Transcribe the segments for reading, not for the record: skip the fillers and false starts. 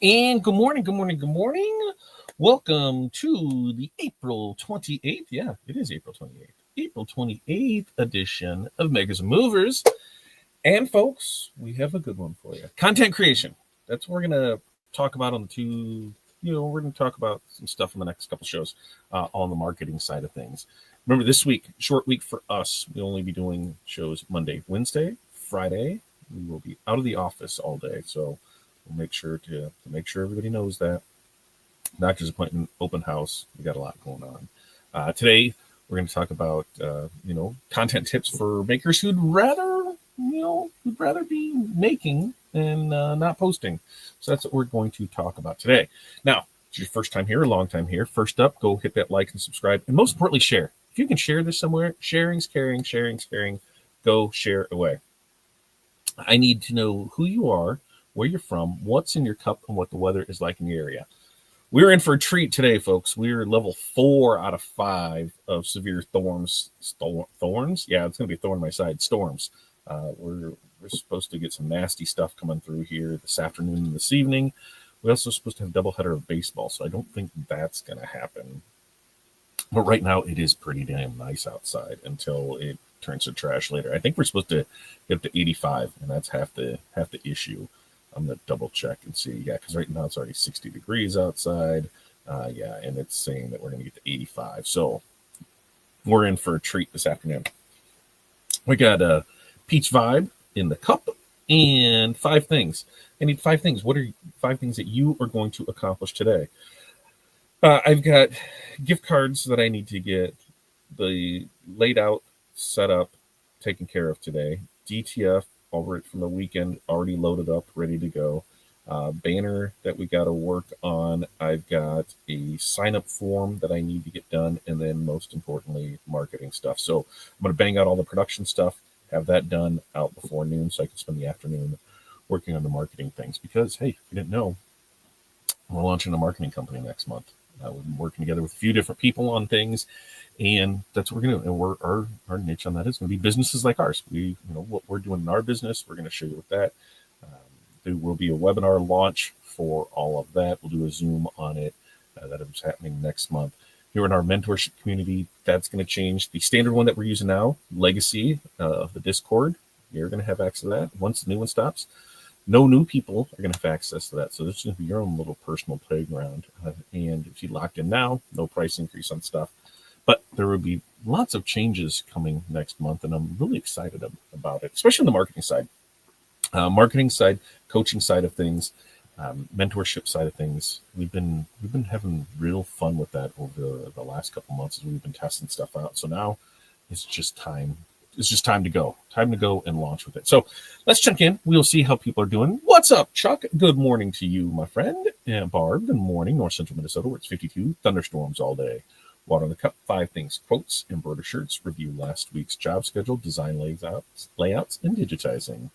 And good morning, good morning, good morning. Welcome to the April 28th. Yeah, it is April 28th. April 28th edition of Makers and Movers. And folks, we have a good one for you. Content creation. That's what we're going to talk about on the two, we're going to talk about some stuff in the next couple shows on the marketing side of things. Remember, this week, short week for us, we'll only be doing shows Monday, Wednesday, Friday. We will be out of the office all day. So we'll make sure to make sure everybody knows that. Doctor's appointment, open house. We got a lot going on. Today, we're going to talk about, content tips for makers who'd rather be making and not posting. So that's what we're going to talk about today. Now, if it's your first time here, a long time here. First up, go hit that like and subscribe. And most importantly, share. If you can share this somewhere, sharing's caring, sharing's caring. Go share away. I need to know who you are, where you're from, what's in your cup, and what the weather is like in your area. We're in for a treat today, folks. We're level 4 out of 5 of severe thorns. Thorns? Yeah, it's going to be a thorn in my side. Storms. We're supposed to get some nasty stuff coming through here this afternoon and this evening. We're also supposed to have a doubleheader of baseball, so I don't think that's going to happen. But right now, it is pretty damn nice outside until it turns to trash later. I think we're supposed to get up to 85, and that's half the issue. I'm going to double check and see. Yeah, because right now it's already 60 degrees outside. And it's saying that we're going to get to 85. So we're in for a treat this afternoon. We got a peach vibe in the cup and 5 things. I need 5 things. What are 5 things that you are going to accomplish today? I've got gift cards that I need to get the laid out, set up, taken care of today. DTF over it from the weekend, already loaded up, ready to go. Banner that we got to work on. I've got a sign-up form that I need to get done, and then most importantly, marketing stuff. So I'm going to bang out all the production stuff, have that done out before noon so I can spend the afternoon working on the marketing things. Because, hey, if you didn't know, we're launching a marketing company next month. We've been working together with a few different people on things, and that's what we're going to do. And our niche on that is going to be businesses like ours. What we're doing in our business, we're going to show you with that. There will be a webinar launch for all of that. We'll do a Zoom on it. That is happening next month. Here in our mentorship community, that's going to change. The standard one that we're using now, Legacy of the Discord, you're going to have access to that once the new one stops. No new people are going to have access to that. So this is going to be your own little personal playground. And if you locked in now, no price increase on stuff. But there will be lots of changes coming next month, and I'm really excited about it, especially on the marketing side. Marketing side, coaching side of things, mentorship side of things. We've been having real fun with that over the last couple months as we've been testing stuff out. So now it's just time. It's just time to go. Time to go and launch with it. So let's check in. We'll see how people are doing. What's up, Chuck? Good morning to you, my friend. And Barb, good morning. North Central Minnesota, where it's 52. Thunderstorms all day. Water in the cup, 5 things, quotes, embroider shirts, review last week's job schedule, design layouts, and digitizing.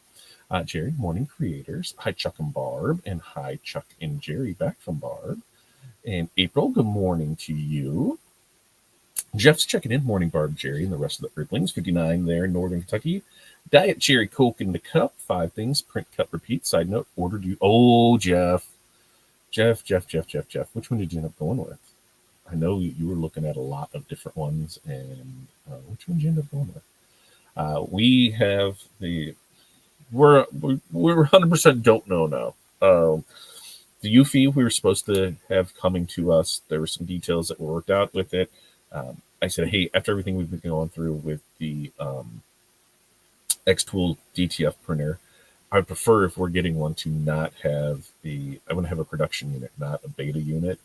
Jerry, morning creators. Hi, Chuck and Barb. And hi, Chuck and Jerry, back from Barb. And April, good morning to you. Jeff's checking in. Morning, Barb, Jerry, and the rest of the Earthlings. 59 there in Northern Kentucky. Diet Cherry Coke in the cup. 5 things. Print, cut, repeat. Side note, ordered you. Oh, Jeff. Jeff. Which one did you end up going with? I know you were looking at a lot of different ones, and which one did you end up going with? We have we're 100% don't know now. The UFI we were supposed to have coming to us, there were some details that were worked out with it. I said, hey, after everything we've been going through with the X-Tool DTF printer, I would prefer if we're getting one to not have I want to have a production unit, not a beta unit,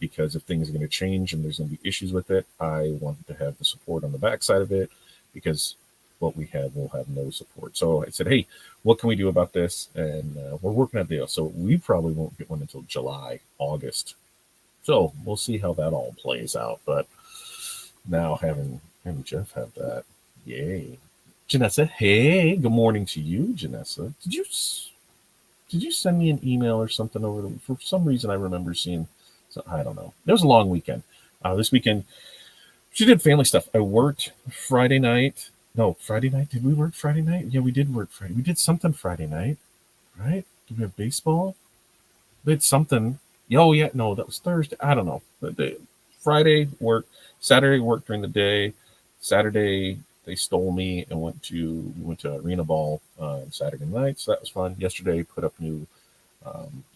because if things are going to change and there's going to be issues with it, I want to have the support on the backside of it, because what we have will have no support. So I said, hey, what can we do about this? And we're working on the deal. So we probably won't get one until July, August. So we'll see how that all plays out. But now having Jeff have that, yay. Janessa, hey, good morning to you, Janessa. Did you send me an email or something over? For some reason, I remember seeing. So I don't know. It was a long weekend. This weekend, she did family stuff. I worked Friday night. No, Friday night. Did we work Friday night? Yeah, we did work Friday. We did something Friday night, right? Did we have baseball? It's something. Oh yeah, no, that was Thursday. I don't know. Friday work, Saturday work during the day. Saturday they stole me and we went to Arena Ball on Saturday night, so that was fun. Yesterday put up new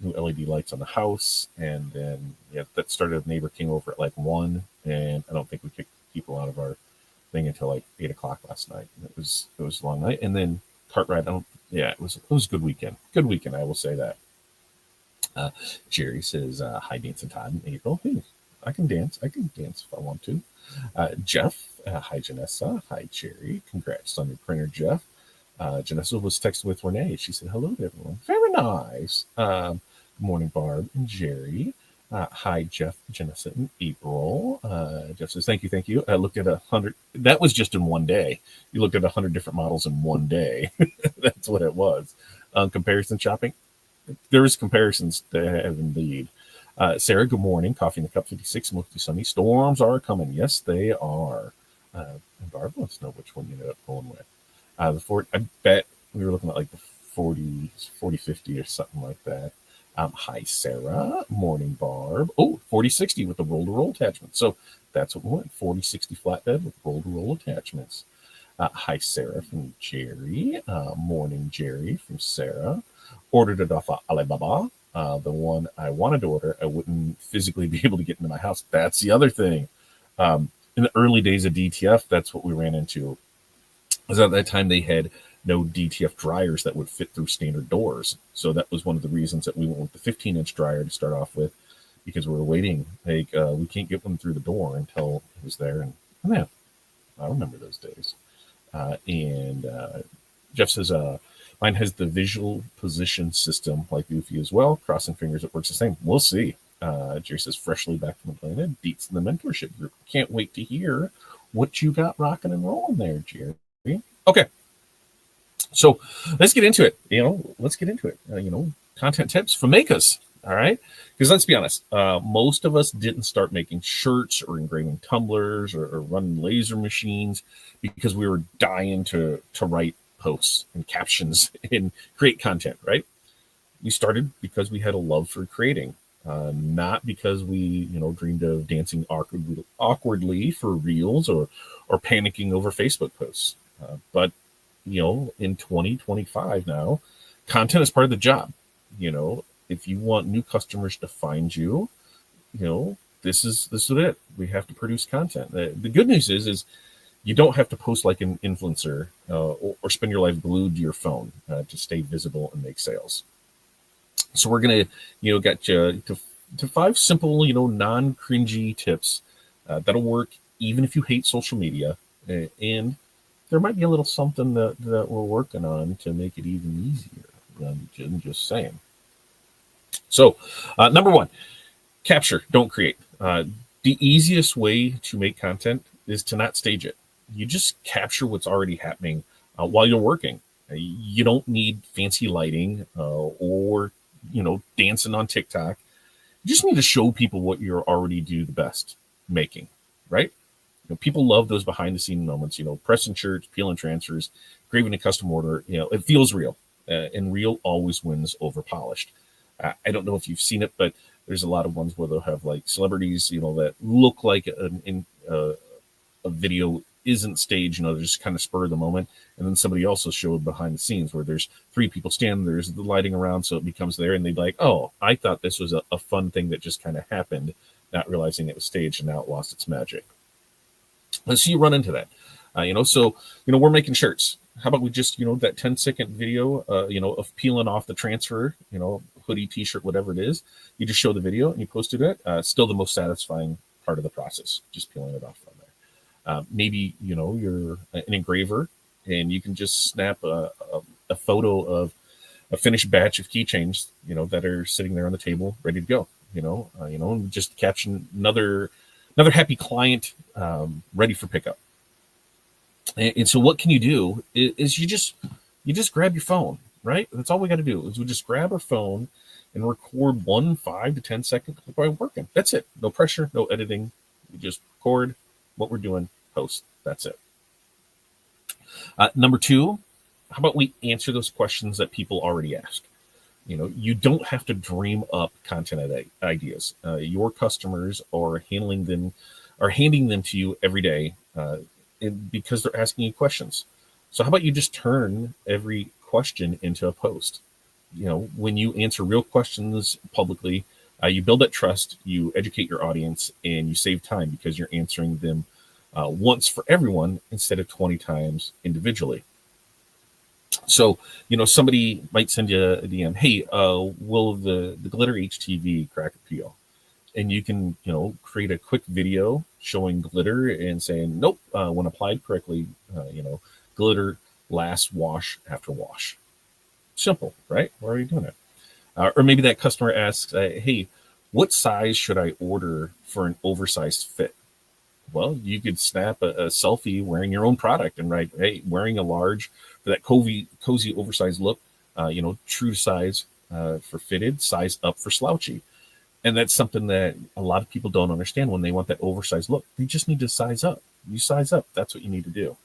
LED lights on the house, and then yeah, that started. A neighbor came over at like 1, and I don't think we kicked people out of our thing until like 8 o'clock last night. It was a long night, and then Cartwright. I don't. Yeah, it was a good weekend. Good weekend, I will say that. Uh, Jerry says, "Hi, Dance and Todd and April. Hey, I can dance. I can dance if I want to." Jeff, hi, Janessa. Hi, Jerry. Congrats on your printer, Jeff. Janessa was texting with Renee. She said, "Hello to everyone." Very nice. Good morning, Barb and Jerry. Hi, Jeff, Janessa, and April. Jeff says, "Thank you, thank you." I looked at 100. That was just in one day. You looked at 100 different models in one day. That's what it was. Comparison shopping. There's comparisons to have indeed. Sarah, good morning. Coffee in the Cup 56, mostly sunny. Storms are coming. Yes, they are. And Barb wants to know which one you ended up going with. The Ford, I bet we were looking at like the 40, 4050 or something like that. Hi, Sarah. Morning, Barb. Oh, 4060 with the roll to roll attachment. So that's what we went 4060 flatbed with roll to roll attachments. Hi, Sarah from Jerry. Morning, Jerry from Sarah. Ordered it off of Alibaba. The one I wanted to order, I wouldn't physically be able to get into my house. That's the other thing. In the early days of DTF, that's what we ran into. Because at that time they had no DTF dryers that would fit through standard doors. So that was one of the reasons that we went with the 15-inch dryer to start off with, because we were waiting. Like we can't get one through the door until it was there. And yeah, I remember those days. And Jeff says, mine has the visual position system like Goofy as well. Crossing fingers, it works the same. We'll see. Jerry says, freshly back from the planet. Deets in the mentorship group. Can't wait to hear what you got rocking and rolling there, Jerry. Okay. So let's get into it. Let's get into it. Content tips from Makers. All right. Because let's be honest, most of us didn't start making shirts or engraving tumblers or running laser machines because we were dying to write posts and captions and create content, right? We started because we had a love for creating, not because we, dreamed of dancing awkwardly for reels or panicking over Facebook posts. But in 2025 now, content is part of the job. If you want new customers to find you, this is it. We have to produce content. The good news is you don't have to post like an influencer or spend your life glued to your phone to stay visible and make sales. So we're gonna, get you to 5 simple, non-cringy tips that'll work even if you hate social media, and there might be a little something that we're working on to make it even easier. I'm just saying. So, number 1, capture, don't create. The easiest way to make content is to not stage it. You just capture what's already happening while you're working. You don't need fancy lighting or dancing on TikTok. You just need to show people what you already do the best, making, right? People love those behind the scene moments, pressing shirts, peeling transfers, engraving a custom order. It feels real, and real always wins over polished. I don't know if you've seen it, but there's a lot of ones where they'll have like celebrities, that look like a video isn't staged, they're just kind of spur of the moment. And then somebody also showed behind the scenes where there's 3 people standing, there's the lighting around, so it becomes there, and they'd be like, oh, I thought this was a fun thing that just kind of happened, not realizing it was staged, and now it lost its magic. Let's see you run into that. So we're making shirts. How about we just, that 10-second video, of peeling off the transfer, hoodie, t-shirt, whatever it is. You just show the video and you posted it. Still the most satisfying part of the process, just peeling it off from there. Maybe, you're an engraver and you can just snap a photo of a finished batch of keychains, that are sitting there on the table, ready to go, and just caption another happy client ready for pickup. And so what can you do is you just grab your phone, right? That's all we got to do is we just grab our phone and record 5 to 10 seconds by working. That's it. No pressure, no editing. We just record what we're doing, post. That's it. Number 2, how about we answer those questions that people already ask? You don't have to dream up content ideas. Your customers are handing them to you every day, because they're asking you questions. So how about you just turn every question into a post? When you answer real questions publicly, you build that trust, you educate your audience, and you save time because you're answering them once for everyone instead of 20 times individually. So, somebody might send you a DM, hey, will the glitter HTV crack appeal? And you can, create a quick video showing glitter and saying, nope, when applied correctly, glitter lasts wash after wash. Simple, right? Why are you doing it? Or maybe that customer asks, hey, what size should I order for an oversized fit? Well, you could snap a selfie wearing your own product and write, hey, wearing a large for that cozy oversized look, true to size for fitted, size up for slouchy. And that's something that a lot of people don't understand when they want that oversized look. They just need to size up. You size up. That's what you need to do.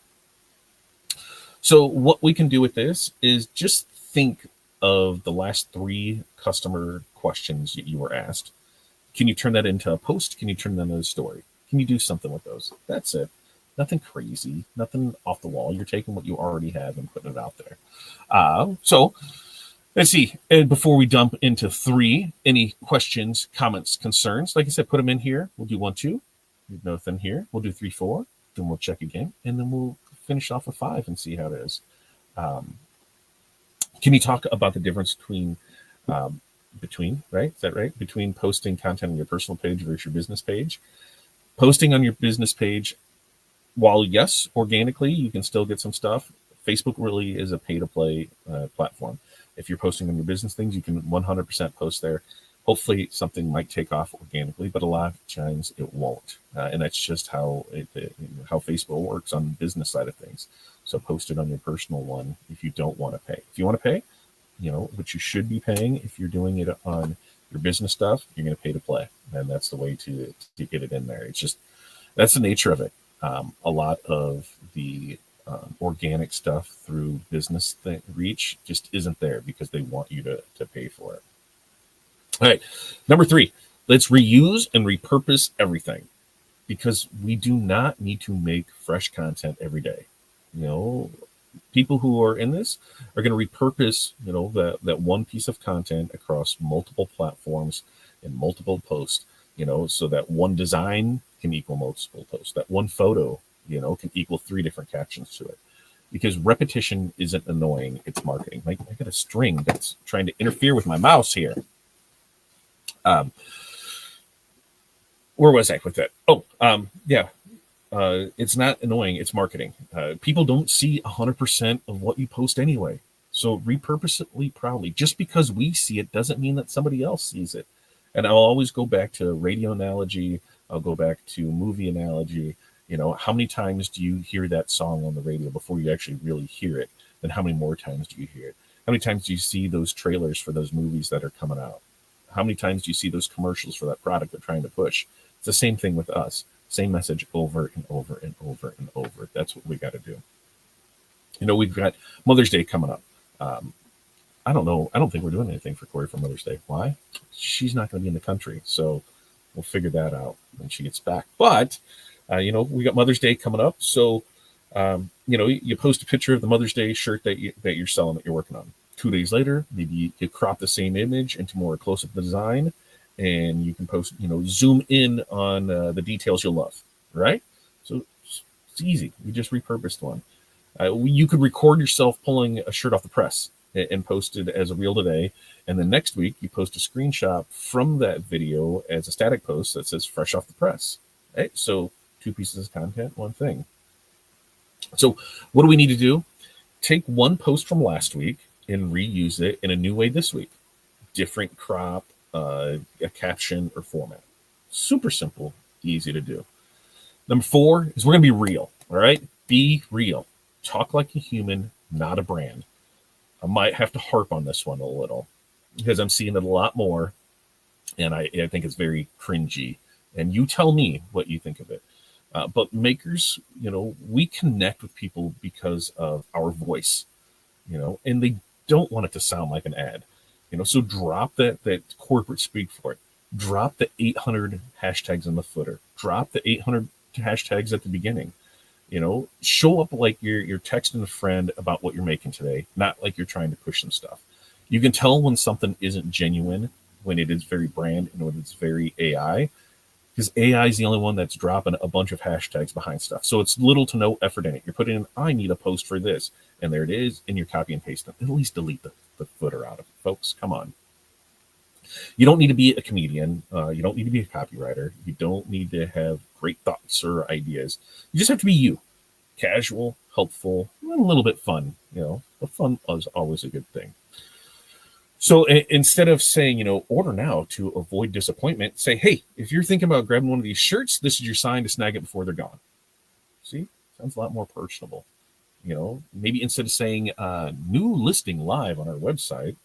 So what we can do with this is just think of the last 3 customer questions you were asked. Can you turn that into a post? Can you turn that into a story? Can you do something with those? That's it. Nothing crazy, nothing off the wall. You're taking what you already have and putting it out there. So let's see. And before we dump into 3, any questions, comments, concerns? Like I said, put them in here. We'll do 1, 2. Nothing here. We'll do 3, 4. Then we'll check again, and then we'll finish off with 5 and see how it is. Can you talk about the difference between right? Is that right? Between posting content on your personal page versus your business page? Posting on your business page, while yes, organically, you can still get some stuff. Facebook really is a pay-to-play platform. If you're posting on your business things, you can 100% post there. Hopefully, something might take off organically, but a lot of times it won't. And that's just how Facebook works on the business side of things. So post it on your personal one if you don't want to pay. If you want to pay, which you should be paying if you're doing it on your business stuff, you're going to pay to play. And that's the way to get it in there. It's just, that's the nature of it. A lot of the organic stuff through business reach just isn't there because they want you to pay for it. All right. Number 3, let's reuse and repurpose everything, because we do not need to make fresh content every day. People who are in this are going to repurpose, that one piece of content across multiple platforms and multiple posts, so that one design can equal multiple posts. That one photo, can equal 3 different captions to it. Because repetition isn't annoying, it's marketing. I got a string that's trying to interfere with my mouse here. Where was I with that? Yeah. It's not annoying, it's marketing. People don't see 100% of what you post anyway. So repurpose it proudly. Just because we see it doesn't mean that somebody else sees it. And I'll always go back to radio analogy. I'll go back to movie analogy. How many times do you hear that song on the radio before you actually really hear it? Then how many more times do you hear it? How many times do you see those trailers for those movies that are coming out? How many times do you see those commercials for that product they're trying to push? It's the same thing with us. Same message over and over and over and over. That's what we got to do. We've got Mother's Day coming up. I don't know. I don't think we're doing anything for Corey for Mother's Day. Why? She's not going to be in the country. So we'll figure that out when she gets back. But, we got Mother's Day coming up. So, you post a picture of the Mother's Day shirt that you're selling, that you're working on. 2 days later, maybe you crop the same image into more close-up design, and you can post, zoom in on the details you'll love, right? So it's easy. We just repurposed one. You could record yourself pulling a shirt off the press and post it as a reel today. And then next week, you post a screenshot from that video as a static post that says fresh off the press. Right? So 2 pieces of content, one thing. So what do we need to do? Take one post from last week and reuse it in a new way this week. Different crop, a caption or format. Super simple, easy to do. Number 4 is we're going to be real. All right. Be real. Talk like a human, not a brand. I might have to harp on this one a little because I'm seeing it a lot more. And I think it's very cringy. And you tell me what you think of it. But makers, we connect with people because of our voice, and they don't want it to sound like an ad. So drop that corporate speak for it. Drop the 800 hashtags in the footer. Drop the 800 hashtags at the beginning. Show up like you're texting a friend about what you're making today, not like you're trying to push some stuff. You can tell when something isn't genuine, when it is very brand and when it's very AI, because AI is the only one that's dropping a bunch of hashtags behind stuff. So it's little to no effort in it. You're putting in, I need a post for this, and there it is, and you're copy and pasting. At least delete the footer out of it, folks. Come on. You don't need to be a comedian. You don't need to be a copywriter. You don't need to have great thoughts or ideas. You just have to be you. Casual, helpful, and a little bit fun. The fun is always a good thing. So instead of saying, order now to avoid disappointment, say, hey, if you're thinking about grabbing one of these shirts, this is your sign to snag it before they're gone. See, sounds a lot more personable. Maybe instead of saying new listing live on our website,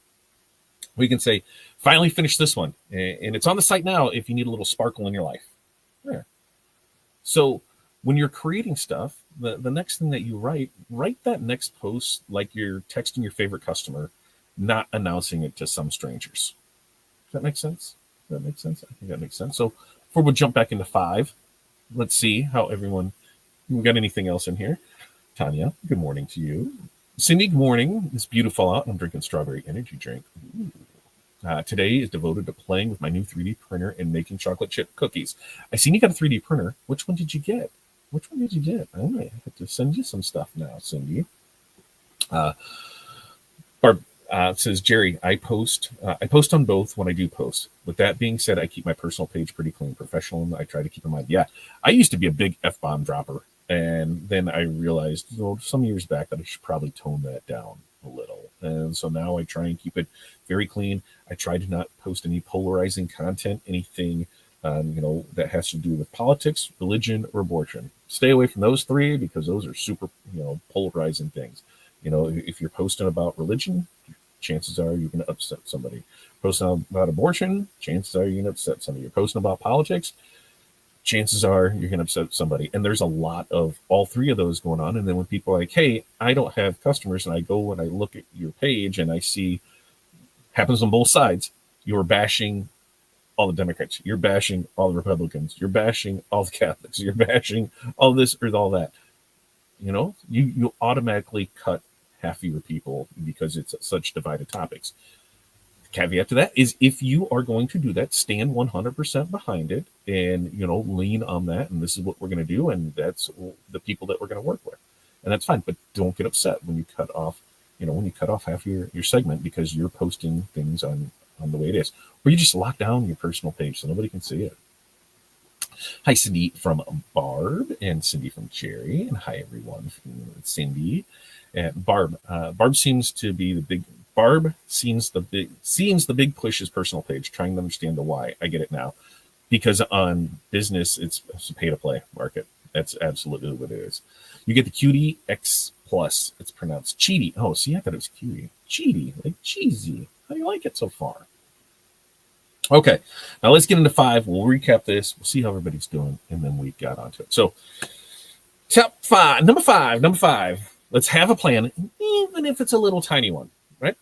we can say, finally finished this one. And it's on the site now if you need a little sparkle in your life. Yeah. So when you're creating stuff, the next thing that you write that next post like you're texting your favorite customer, not announcing it to some strangers. Does that make sense? I think that makes sense. So before we jump back into 5, let's see how everyone, we got anything else in here? Tanya, good morning to you. Cindy, good morning. It's beautiful out. I'm drinking strawberry energy drink. Today is devoted to playing with my new 3D printer and making chocolate chip cookies. I seen you got a 3D printer. Which one did you get? I might have to send you some stuff now, Cindy. Barb says, Jerry, I post on both when I do post. With that being said, I keep my personal page pretty clean, professional, and I try to keep in mind. Yeah, I used to be a big F-bomb dropper, and then I realized some years back that I should probably tone that down a little. And so now I try and keep it very clean. I try to not post any polarizing content, anything that has to do with politics, religion, or abortion. Stay away from those 3 because those are super, polarizing things. If you're posting about religion, chances are you're going to upset somebody. Posting about abortion, chances are you're going to upset somebody. You're posting about politics, chances are you're going to upset somebody. And there's a lot of all 3 of those going on. And then when people are like, hey, I don't have customers, and I go and I look at your page and I see, happens on both sides, you're bashing all the Democrats, you're bashing all the Republicans, you're bashing all the Catholics, you're bashing all this or all that. You automatically cut half of your people because it's such divided topics. The caveat to that is if you are going to do that, stand 100% behind it and, lean on that. And this is what we're going to do. And that's the people that we're going to work with. And that's fine. But don't get upset when you cut off, half your segment because you're posting things on the way it is. Or you just lock down your personal page so nobody can see it. Hi, Cindy from Barb, and Cindy from Jerry, and hi everyone from Cindy. And Barb seems the big push is personal page, trying to understand the why. I get it now, because on business it's a pay to play market. That's absolutely what it is. You get the Cutie X Plus. It's pronounced cheaty. Oh, see, I thought it was cutie. Cheaty, like cheesy. How do you like it so far? Okay, now let's get into 5. We'll recap this. We'll see how everybody's doing, and then we got onto it. So, number five. Let's have a plan, even if it's a little tiny one, right?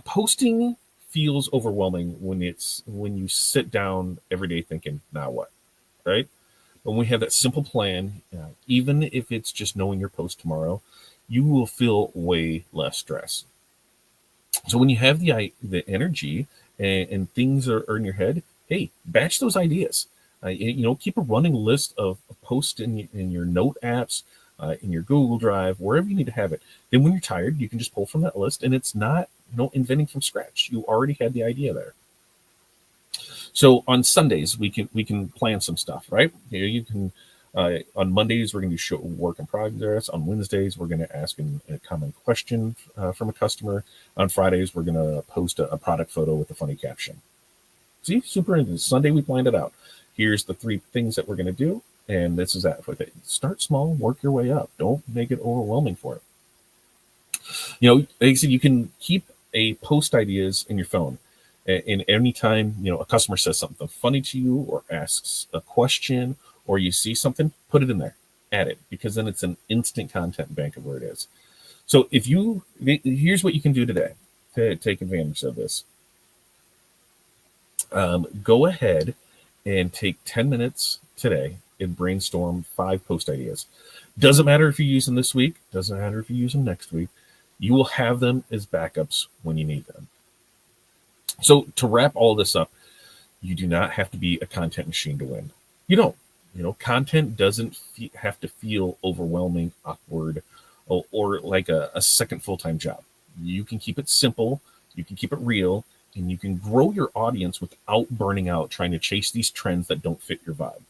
Posting feels overwhelming when you sit down every day thinking, now what, right? When we have that simple plan, even if it's just knowing your post tomorrow, you will feel way less stress. So when you have the energy and things are in your head, hey, batch those ideas. Keep a running list of posts in your note apps, in your Google Drive, wherever you need to have it. Then when you're tired, you can just pull from that list, and it's not inventing from scratch. You already had the idea there. So on Sundays, we can plan some stuff, right? You can. On Mondays, we're going to show work in progress. On Wednesdays, we're going to ask a common question from a customer. On Fridays, we're going to post a product photo with a funny caption. See, super interesting. Sunday, we planned it out. Here's the 3 things that we're going to do, and this is that. Start small, work your way up. Don't make it overwhelming for it. Like I said, you can keep a post ideas in your phone. And anytime, a customer says something funny to you or asks a question, or you see something, put it in there, add it, because then it's an instant content bank of where it is. So here's what you can do today. to take advantage of this. Go ahead and take 10 minutes today and brainstorm 5 post ideas. Doesn't matter if you use them this week, doesn't matter if you use them next week. You will have them as backups when you need them. So to wrap all this up, you do not have to be a content machine to win. You don't. Content doesn't have to feel overwhelming, awkward, or like a second full-time job. You can keep it simple, you can keep it real, and you can grow your audience without burning out trying to chase these trends that don't fit your vibe.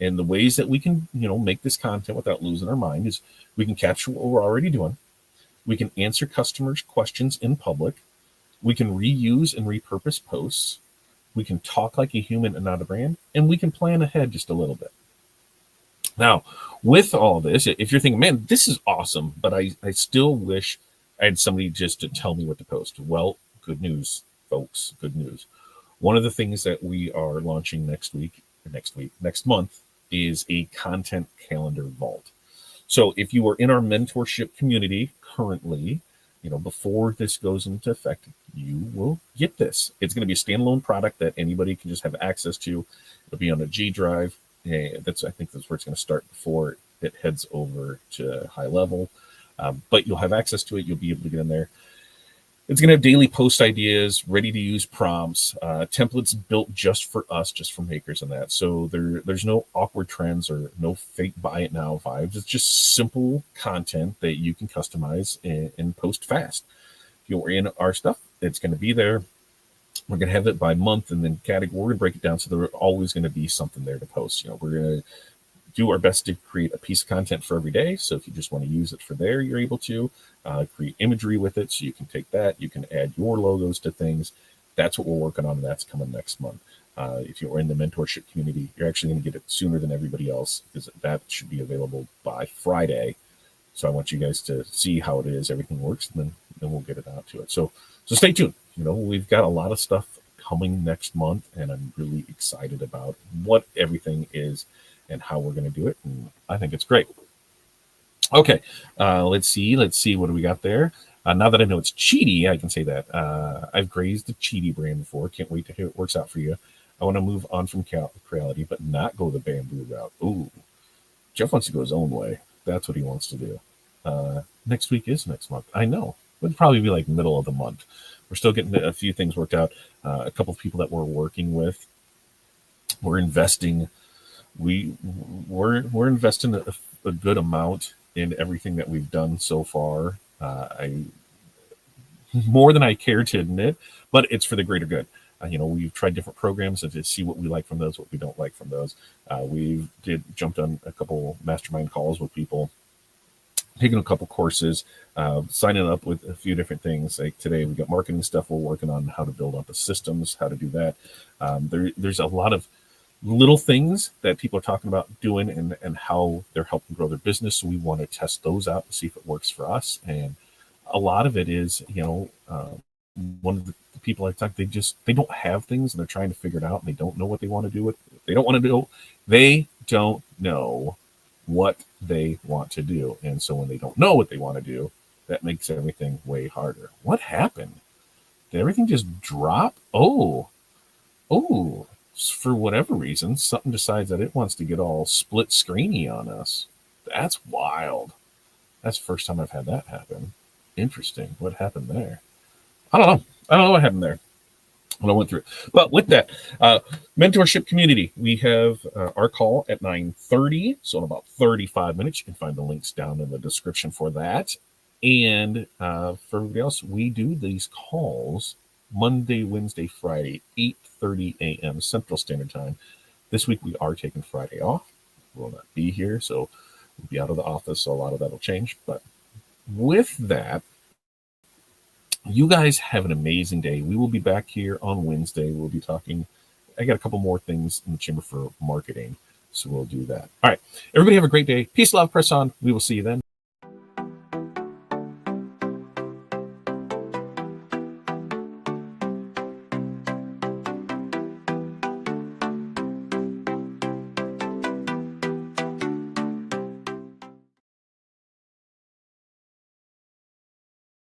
And the ways that we can, make this content without losing our mind is we can capture what we're already doing. We can answer customers' questions in public. We can reuse and repurpose posts. We can talk like a human and not a brand. And we can plan ahead just a little bit. Now, with all this, if you're thinking, man, this is awesome, but I still wish I had somebody just to tell me what to post. Well, good news, folks, good news. One of the things that we are launching next month is a content calendar vault. So if you are in our mentorship community currently, before this goes into effect, you will get this. It's going to be a standalone product that anybody can just have access to. It'll be on a G drive. I think that's where it's going to start before it heads over to high level. But you'll have access to it. You'll be able to get in there. It's going to have daily post ideas, ready to use prompts, templates built just for us, just for makers and that. So there's no awkward trends or no fake buy it now vibes. It's just simple content that you can customize and post fast. If you're in our stuff, it's going to be there. We're going to have it by month and then category. We're going to break it down so there's always going to be something there to post. We're going to do our best to create a piece of content for every day. So if you just want to use it for there, you're able to create imagery with it. So you can take that, you can add your logos to things. That's what we're working on. And that's coming next month. If you're in the mentorship community, you're actually going to get it sooner than everybody else because that should be available by Friday. So I want you guys to see how it is, everything works, and then we'll get it out to it. So stay tuned. We've got a lot of stuff coming next month, and I'm really excited about what everything is and how we're going to do it. And I think it's great. Okay, let's see. What do we got there? Now that I know it's Cheaty, I can say that. I've grazed the Cheaty brand before. Can't wait to hear it works out for you. I want to move on from Creality, but not go the bamboo route. Ooh, Jeff wants to go his own way. That's what he wants to do. Next week is next month. I know. It'll probably be like middle of the month. We're still getting a few things worked out. A couple of people that we're working with. We're investing. We're investing a good amount in everything that we've done so far. More than I care to admit, but it's for the greater good. We've tried different programs and to see what we like from those, what we don't like from those. We jumped on a couple mastermind calls with people, taking a couple courses, signing up with a few different things. Like today, we got marketing stuff we're working on, how to build up the systems, how to do that. There's a lot of little things that people are talking about doing and how they're helping grow their business. So we want to test those out and see if it works for us. And a lot of it is, one of the people I talk, they don't have things and they're trying to figure it out and they don't know what they want to do with it. They don't know what they want to do. And so when they don't know what they want to do, that makes everything way harder. What happened? Did everything just drop? Oh, for whatever reason, something decides that it wants to get all split screeny on us. That's wild. That's the first time I've had that happen. Interesting. What happened there? I don't know what happened there when I went through it. But with that, mentorship community, we have our call at 9:30. So in about 35 minutes, you can find the links down in the description for that. And for everybody else, we do these calls Monday, Wednesday, Friday, 8:30 a.m. Central Standard Time. This week, we are taking Friday off. We'll not be here, so we'll be out of the office, so a lot of that will change. But with that, you guys have an amazing day. We will be back here on Wednesday. We'll be talking. I got a couple more things in the chamber for marketing, so we'll do that. All right. Everybody have a great day. Peace, love, press on. We will see you then.